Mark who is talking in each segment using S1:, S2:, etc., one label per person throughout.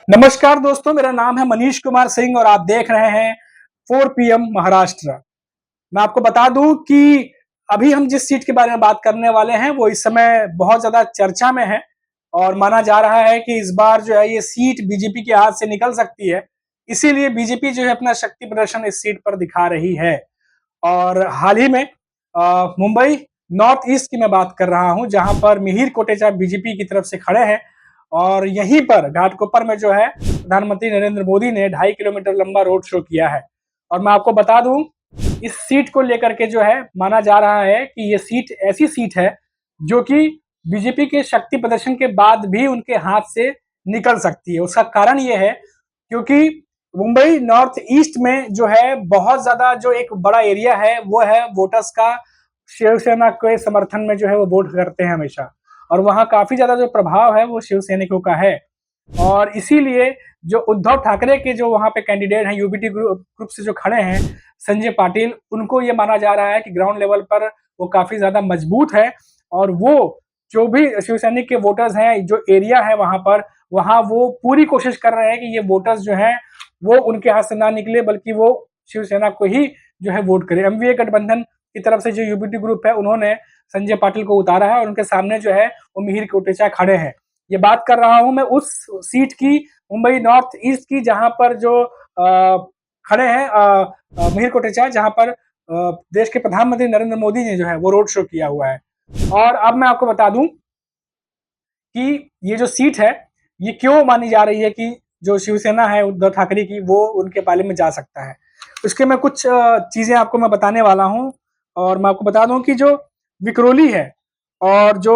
S1: नमस्कार दोस्तों, मेरा नाम है मनीष कुमार सिंह और आप देख रहे हैं 4 पीएम महाराष्ट्र। मैं आपको बता दूं कि अभी हम जिस सीट के बारे में बात करने वाले हैं वो इस समय बहुत ज्यादा चर्चा में है और माना जा रहा है कि इस बार जो है ये सीट बीजेपी के हाथ से निकल सकती है। इसीलिए बीजेपी जो है अपना शक्ति प्रदर्शन इस सीट पर दिखा रही है। और हाल ही में मुंबई नॉर्थ ईस्ट की मैं बात कर रहा हूं, जहां पर मिहिर कोटेचा बीजेपी की तरफ से खड़े हैं और यहीं पर घाटकोपर में जो है प्रधानमंत्री नरेंद्र मोदी ने 2.5 किलोमीटर लंबा रोड शो किया है। और मैं आपको बता दूं, इस सीट को लेकर के जो है माना जा रहा है कि ये सीट ऐसी सीट है जो कि बीजेपी के शक्ति प्रदर्शन के बाद भी उनके हाथ से निकल सकती है। उसका कारण ये है क्योंकि मुंबई नॉर्थ ईस्ट में जो है बहुत ज्यादा जो एक बड़ा एरिया है वो है वोटर्स का शिवसेना के समर्थन में जो है वो वोट करते हैं हमेशा, और वहां काफी ज्यादा जो प्रभाव है वो शिव सैनिकों का है। और इसीलिए जो उद्धव ठाकरे के जो वहां पे कैंडिडेट हैं यूबीटी ग्रुप से जो खड़े हैं संजय पाटिल, उनको ये माना जा रहा है कि ग्राउंड लेवल पर वो काफी ज्यादा मजबूत है और वो जो भी शिव सैनिक के वोटर्स हैं, जो एरिया है वहां पर, वहां वो पूरी कोशिश कर रहे हैं कि ये वोटर्स जो हैं वो उनके हाथ से ना निकले बल्कि वो शिवसेना को ही जो है वोट करे। एमवीए गठबंधन की तरफ से जो यूबीटी ग्रुप है उन्होंने संजय पाटिल को उतारा है और उनके सामने जो है वो मिहिर कोटेचा खड़े हैं। ये बात कर रहा हूं मैं उस सीट की, मुंबई नॉर्थ ईस्ट की, जहां पर जो खड़े हैं मिहिर कोटेचा, जहां पर देश के प्रधानमंत्री नरेंद्र मोदी ने जो है वो रोड शो किया हुआ है। और अब मैं आपको बता दूं कि ये जो सीट है ये क्यों मानी जा रही है कि जो शिवसेना है उद्धव ठाकरे की वो उनके पाले में जा सकता है। उसके मैं कुछ चीजें आपको मैं बताने वाला हूं। और मैं आपको बता दूं कि जो विक्रोली है और जो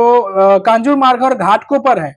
S1: कांजूरमार्ग और घाटकोपर है,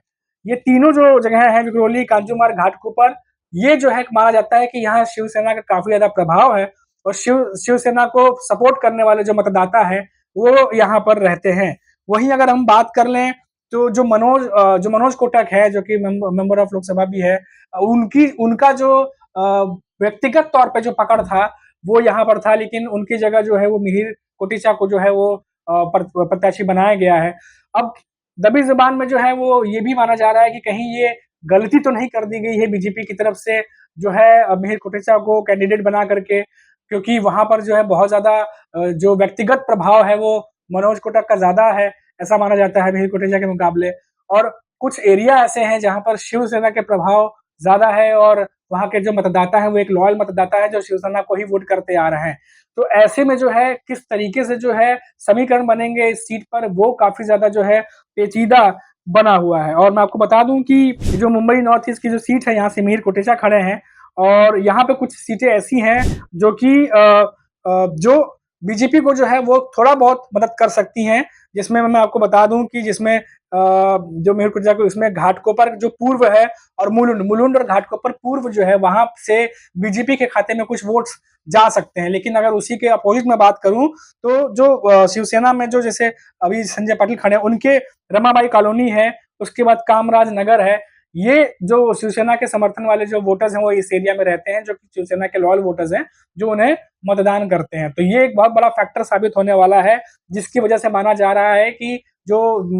S1: ये तीनों जो जगह है, विक्रोली, कांजूरमार्ग, घाटकोपर, ये जो है माना जाता है कि यहाँ शिवसेना का काफी ज्यादा प्रभाव है और शिवसेना को सपोर्ट करने वाले जो मतदाता है वो यहाँ पर रहते हैं। वहीं अगर हम बात कर लें तो जो मनोज कोटक है, जो कि मेंबर ऑफ लोकसभा भी है, उनका जो व्यक्तिगत तौर पे जो पकड़ था वो यहाँ पर था, लेकिन उनकी जगह जो है वो मिहिर कोटेचा को जो है वो प्रत्याशी बनाया गया है। अब दबी जुबान में जो है वो ये भी माना जा रहा है कि कहीं ये गलती तो नहीं कर दी गई है बीजेपी की तरफ से जो है मिहिर कोटेचा को कैंडिडेट बना करके, क्योंकि वहां पर जो है बहुत ज्यादा जो व्यक्तिगत प्रभाव है वो मनोज कोटक का ज्यादा है, ऐसा माना जाता है मिहिर कोटेचा के मुकाबले। और कुछ एरिया ऐसे हैं जहां पर शिवसेना के प्रभाव ज्यादा है और वहां के जो मतदाता है वो एक लॉयल मतदाता है जो शिवसेना को ही वोट करते आ रहे हैं। तो ऐसे में जो है किस तरीके से जो है समीकरण बनेंगे इस सीट पर, वो काफी ज्यादा जो है पेचीदा बना हुआ है। और मैं आपको बता दूं कि जो मुंबई नॉर्थ ईस्ट की जो सीट है यहाँ से मिहिर कोटेचा खड़े हैं और यहाँ पे कुछ सीटें ऐसी हैं जो कि जो बीजेपी को जो है वो थोड़ा बहुत मदद कर सकती हैं, जिसमें मैं आपको बता दूं कि जिसमें जो मिहिर कोटेचा को, इसमें घाटकोपर जो पूर्व है और मुलुंड और घाटकोपर पूर्व जो है वहां से बीजेपी के खाते में कुछ वोट्स जा सकते हैं। लेकिन अगर उसी के अपोजिट में बात करूं तो जो शिवसेना में जो जैसे अभी संजय पाटिल खड़े हैं, उनके रमाबाई कॉलोनी है, उसके बाद कामराज नगर है, ये जो शिवसेना के समर्थन वाले जो वोटर्स हैं वो इस एरिया में रहते हैं, जो कि शिवसेना के लॉयल वोटर्स हैं जो उन्हें मतदान करते हैं। तो ये एक बहुत बड़ा फैक्टर साबित होने वाला है, जिसकी वजह से माना जा रहा है कि जो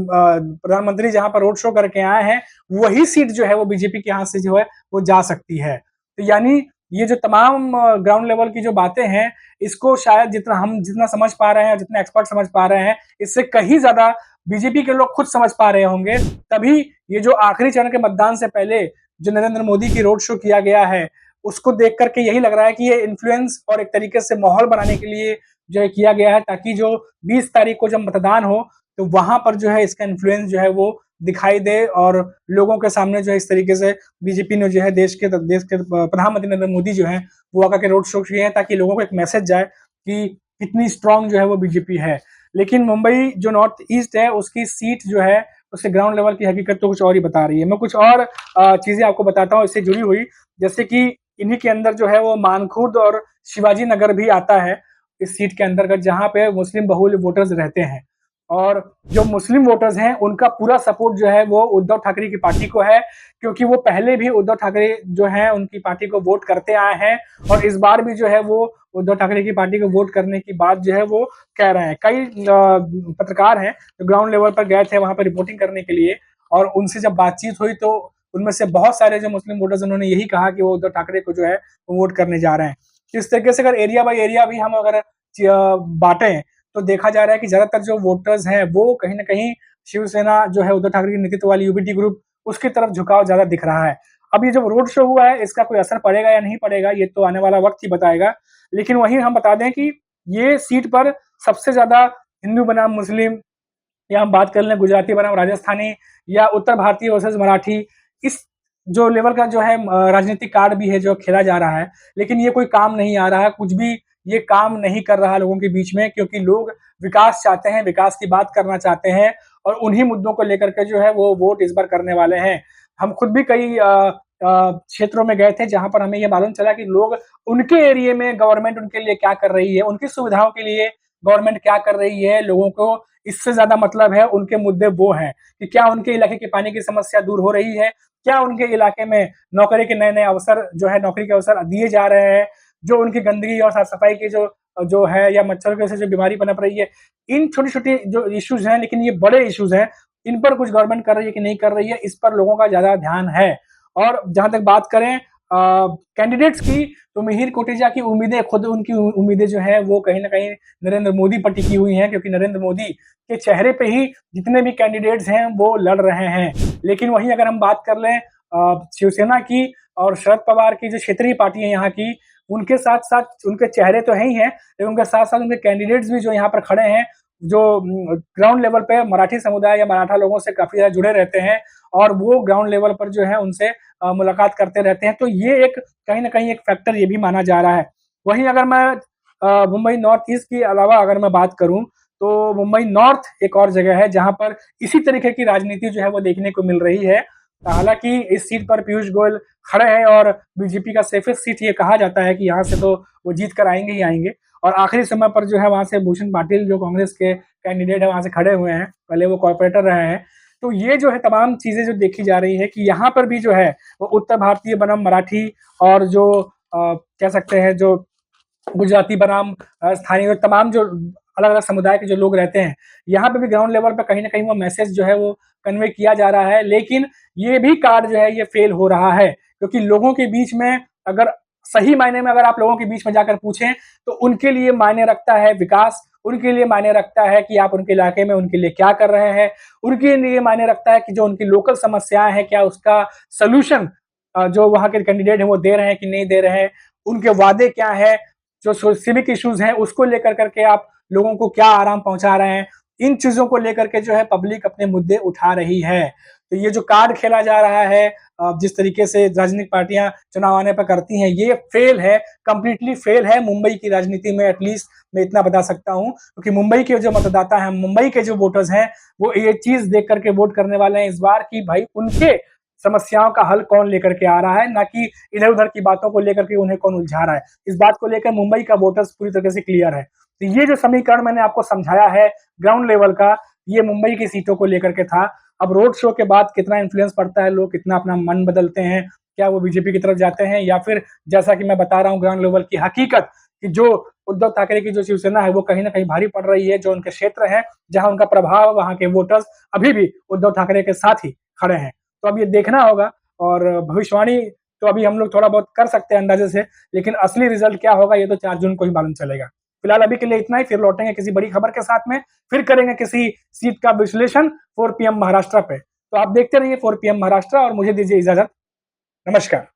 S1: प्रधानमंत्री जहां पर रोड शो करके आए हैं वही सीट जो है वो बीजेपी के हाथ से जो है वो जा सकती है। तो यानी ये जो तमाम ग्राउंड लेवल की जो बातें हैं, इसको शायद जितना समझ पा रहे हैं, जितने एक्सपर्ट समझ पा रहे हैं, इससे कहीं ज्यादा बीजेपी के लोग खुद समझ पा रहे होंगे। तभी ये जो आखिरी चरण के मतदान से पहले जो नरेंद्र मोदी की रोड शो किया गया है, उसको देख करके यही लग रहा है कि ये इन्फ्लुएंस और एक तरीके से माहौल बनाने के लिए जो है किया गया है, ताकि जो 20 तारीख को जब मतदान हो तो वहां पर जो है इसका इन्फ्लुएंस जो है वो दिखाई दे और लोगों के सामने जो है इस तरीके से बीजेपी ने जो है देश के प्रधानमंत्री नरेंद्र मोदी जो है वो आकर के रोड शो किए हैं, ताकि लोगों को एक मैसेज जाए कि कितनी स्ट्रांग जो है वो बीजेपी है। लेकिन मुंबई जो नॉर्थ ईस्ट है उसकी सीट जो है उससे ग्राउंड लेवल की हकीकत तो कुछ और ही बता रही है। मैं कुछ और चीजें आपको बताता हूँ इससे जुड़ी हुई, जैसे कि इन्हीं के अंदर जो है वो मानखुर्द और शिवाजी नगर भी आता है इस सीट के अंतर्गत, जहां पे मुस्लिम बहुल वोटर्स रहते हैं। और जो मुस्लिम वोटर्स हैं उनका पूरा सपोर्ट जो है वो उद्धव ठाकरे की पार्टी को है, क्योंकि वो पहले भी उद्धव ठाकरे जो है उनकी पार्टी को वोट करते आए हैं और इस बार भी जो है वो उद्धव ठाकरे की पार्टी को वोट करने की बात जो है वो कह रहे हैं। कई पत्रकार हैं जो ग्राउंड लेवल पर गए थे वहां पर रिपोर्टिंग करने के लिए, और उनसे जब बातचीत हुई तो उनमें से बहुत सारे जो मुस्लिम वोटर्स उन्होंने यही कहा कि वो उद्धव ठाकरे को जो है वो वोट करने जा रहे हैं। इस तरीके से अगर एरिया बाय एरिया भी हम अगर बांटे तो देखा जा रहा है कि ज्यादातर जो वोटर्स हैं वो कहीं ना कहीं शिवसेना जो है उद्धव ठाकरे के नेतृत्व वाली यूबीटी ग्रुप उसकी तरफ झुकाव ज्यादा दिख रहा है। अब ये जो रोड शो हुआ है इसका कोई असर पड़ेगा या नहीं पड़ेगा ये तो आने वाला वक्त ही बताएगा। लेकिन वहीं हम बता दें कि ये सीट पर सबसे ज्यादा हिंदू बनाम मुस्लिम या हम बात कर लें गुजराती बनाम राजस्थानी या उत्तर भारतीय वर्सेस मराठी, इस जो लेवल का जो है राजनीतिक कार्ड भी है जो खेला जा रहा है, लेकिन ये कोई काम नहीं आ रहा है, कुछ भी ये काम नहीं कर रहा लोगों के बीच में, क्योंकि लोग विकास चाहते हैं, विकास की बात करना चाहते हैं और उन्हीं मुद्दों को लेकर के जो है वो वोट इस बार करने वाले हैं। हम खुद भी कई क्षेत्रों में गए थे जहां पर हमें ये मालूम चला कि लोग उनके एरिया में गवर्नमेंट उनके लिए क्या कर रही है, उनकी सुविधाओं के लिए गवर्नमेंट क्या कर रही है, लोगों को इससे ज्यादा मतलब है उनके मुद्दे वो हैं कि क्या उनके इलाके की पानी की समस्या दूर हो रही है, क्या उनके इलाके में नौकरी के नए नए अवसर जो है नौकरी के अवसर दिए जा रहे हैं, जो उनकी गंदगी और साफ सफाई की जो जो है या मच्छर की वजह से जो बीमारी पनप रही है, इन छोटी छोटी जो इश्यूज हैं, लेकिन ये बड़े इश्यूज हैं, इन पर कुछ गवर्नमेंट कर रही है कि नहीं कर रही है, इस पर लोगों का ज्यादा ध्यान है। और जहां तक बात करें कैंडिडेट्स की, तो मिहिर कोटेचा की उम्मीदें, खुद उनकी उम्मीदें जो है वो कहीं ना कहीं नरेंद्र मोदी पर टिकी हुई हैं, क्योंकि नरेंद्र मोदी के चेहरे पे ही जितने भी कैंडिडेट्स हैं वो लड़ रहे हैं। लेकिन वहीं अगर हम बात कर लें शिवसेना की और शरद पवार की जो क्षेत्रीय पार्टी है यहाँ की, उनके साथ साथ उनके चेहरे तो है ही हैं, लेकिन उनके साथ साथ उनके कैंडिडेट्स भी जो यहाँ पर खड़े हैं, जो ग्राउंड लेवल पे मराठी समुदाय या मराठा लोगों से काफी ज्यादा जुड़े रहते हैं और वो ग्राउंड लेवल पर जो है उनसे मुलाकात करते रहते हैं, तो ये एक कहीं ना कहीं एक फैक्टर ये भी माना जा रहा है। वहीं अगर मैं मुंबई नॉर्थ ईस्ट के अलावा अगर मैं बात करूं तो मुंबई नॉर्थ एक और जगह है जहां पर इसी तरीके की राजनीति जो है वो देखने को मिल रही है। हालांकि इस सीट पर पीयूष गोयल खड़े हैं और बीजेपी का सेफेस्ट सीट ये कहा जाता है कि यहाँ से तो वो जीत कर आएंगे ही आएंगे, और आखिरी समय पर जो है वहां से भूषण पाटिल जो कांग्रेस के कैंडिडेट है वहां से खड़े हुए हैं, पहले वो कॉर्पोरेटर रहे हैं। तो ये जो है तमाम चीजें जो देखी जा रही है कि यहाँ पर भी जो है वो उत्तर भारतीय बनाम मराठी और जो कह सकते हैं जो गुजराती बनाम स्थानीय, तमाम जो अलग अलग समुदाय के जो लोग रहते हैं, यहाँ पे भी ग्राउंड लेवल पे कहीं ना कहीं वो मैसेज जो है वो कन्वे किया जा रहा है। लेकिन ये भी कार्ड जो है ये फेल हो रहा है, क्योंकि लोगों के बीच में अगर सही मायने में अगर आप लोगों के बीच में जाकर पूछें तो उनके लिए मायने रखता है विकास, उनके लिए मायने रखता है कि आप उनके इलाके में उनके लिए क्या कर रहे हैं, उनके लिए मायने रखता है कि जो उनकी लोकल समस्याएं हैं क्या उसका सोल्यूशन जो वहां के कैंडिडेट हैं वो दे रहे हैं कि नहीं दे रहे हैं, उनके वादे क्या है, जो सिविक इश्यूज हैं उसको लेकर करके आप लोगों को क्या आराम पहुंचा रहे हैं, इन चीजों को लेकर के जो है पब्लिक अपने मुद्दे उठा रही है। तो ये जो कार्ड खेला जा रहा है, जिस तरीके से राजनीतिक पार्टियां चुनाव आने पर करती हैं, ये फेल है, कंप्लीटली फेल है मुंबई की राजनीति में। एटलीस्ट मैं इतना बता सकता हूं, क्योंकि मुंबई के जो मतदाता हैं, मुंबई के जो वोटर्स हैं, वो ये चीज देख करके वोट करने वाले हैं इस बार की भाई उनके समस्याओं का हल कौन लेकर के आ रहा है, ना कि इधर उधर की बातों को लेकर के उन्हें कौन उलझा रहा है। इस बात को लेकर मुंबई का वोटर्स पूरी तरह से क्लियर है। तो ये जो समीकरण मैंने आपको समझाया है ग्राउंड लेवल का, ये मुंबई की सीटों को लेकर के था। अब रोड शो के बाद कितना इन्फ्लुएंस पड़ता है, लोग कितना अपना मन बदलते हैं, क्या वो बीजेपी की तरफ जाते हैं, या फिर जैसा कि मैं बता रहा हूँ ग्राउंड लेवल की हकीकत कि जो उद्धव ठाकरे की जो शिवसेना है वो कहीं ना कहीं भारी पड़ रही है, जो उनके क्षेत्र है जहां उनका प्रभाव, वहां के वोटर्स अभी भी उद्धव ठाकरे के साथ ही खड़े हैं। तो अब ये देखना होगा, और भविष्यवाणी तो अभी हम लोग थोड़ा बहुत कर सकते हैं अंदाजे से, लेकिन असली रिजल्ट क्या होगा ये तो 4 जून को ही मालूम चलेगा। फिलहाल अभी के लिए इतना ही, फिर लौटेंगे किसी बड़ी खबर के साथ में, फिर करेंगे किसी सीट का विश्लेषण 4 PM महाराष्ट्र पे। तो आप देखते रहिए 4 PM महाराष्ट्र और मुझे दीजिए इजाजत। नमस्कार।